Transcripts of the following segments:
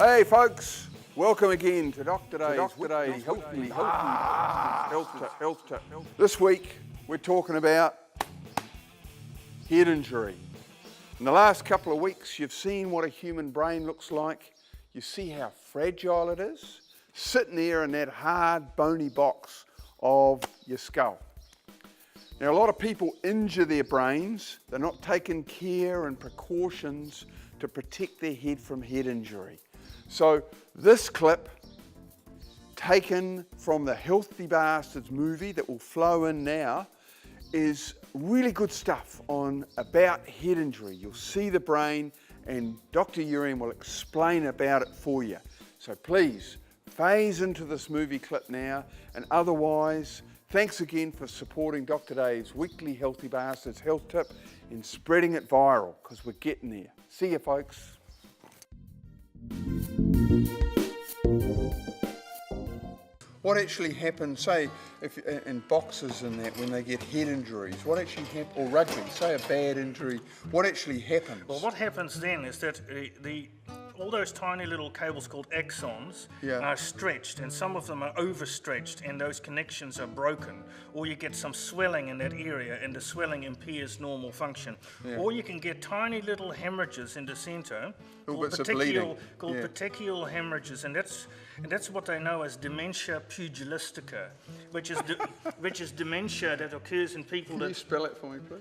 Hey folks, welcome again to Dr. Day's Health Tip. This week we're talking about head injury. In the last couple of weeks you've seen what a human brain looks like. You see how fragile it is, sitting there in that hard bony box of your skull. Now a lot of people injure their brains. They're not taking care and precautions to protect their head from head injury. So this clip, taken from the Healthy Bastards movie that will flow in now, is really good stuff about head injury. You'll see the brain and Dr. Urian will explain about it for you. So please, phase into this movie clip now, and otherwise, thanks again for supporting Dr. Day's weekly Healthy Bastards health tip and spreading it viral, because we're getting there. See you folks. What actually happens, say, if in boxers and that, when they get head injuries, what actually happens, or rugby, say a bad injury, what actually happens? Well, what happens then is that all those tiny little cables called axons are stretched, and some of them are overstretched, and those connections are broken. Or you get some swelling in that area, and the swelling impairs normal function. Or you can get tiny little hemorrhages in the center called petechial hemorrhages, and that's what they know as dementia pugilistica, which is dementia that occurs in people Can you spell it for me, please?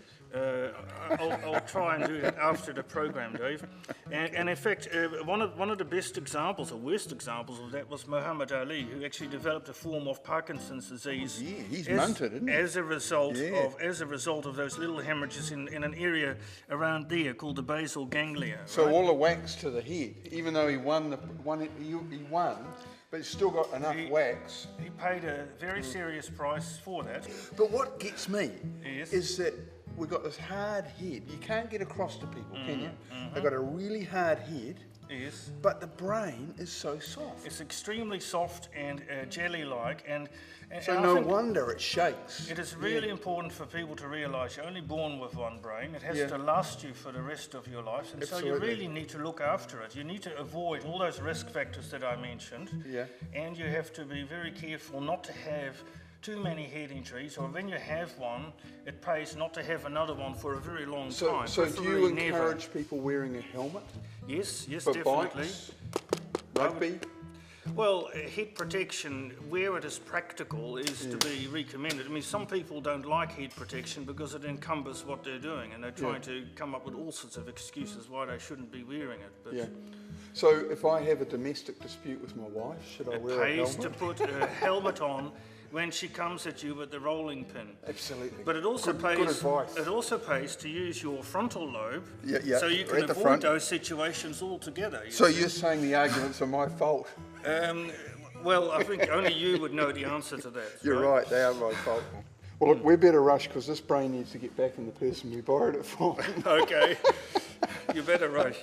I'll try and do that after the program, Dave. And in fact, one of the best examples, or worst examples of that, was Muhammad Ali, who actually developed a form of Parkinson's disease. Yeah, he's munted, isn't he? As a result of those little hemorrhages in an area around there called the basal ganglia. So right? all the wax to the head, even though he won, but he's still got enough wax. He paid a very serious price for that. But what gets me Yes. is that we've got this hard head. You can't get across to people, can you? They've got a really hard head, Yes. but the brain is so soft. It's extremely soft and jelly-like, and So I no think wonder it shakes. it is really important for people to realise you're only born with one brain. It has to last you for the rest of your life, and so you really need to look after it. You need to avoid all those risk factors that I mentioned, and you have to be very careful not to have too many head injuries, or when you have one, it pays not to have another one for a very long time. So do you preferably never. encourage people wearing a helmet Yes, for definitely. bikes, rugby? Well, head protection, where it is practical, is to be recommended. I mean, some people don't like head protection because it encumbers what they're doing, and they're trying to come up with all sorts of excuses why they shouldn't be wearing it. But So if I have a domestic dispute with my wife, should I wear a it pays helmet? to put a helmet on when she comes at you with the rolling pin. Absolutely. But it also Good advice. It also pays to use your frontal lobe, so you at can the avoid front. those situations altogether. So you're saying the arguments are my fault? Well, I think only you would know the answer to that. You're right, they are my fault. Well, look, we better rush because this brain needs to get back in the person we borrowed it from. Okay, you better rush.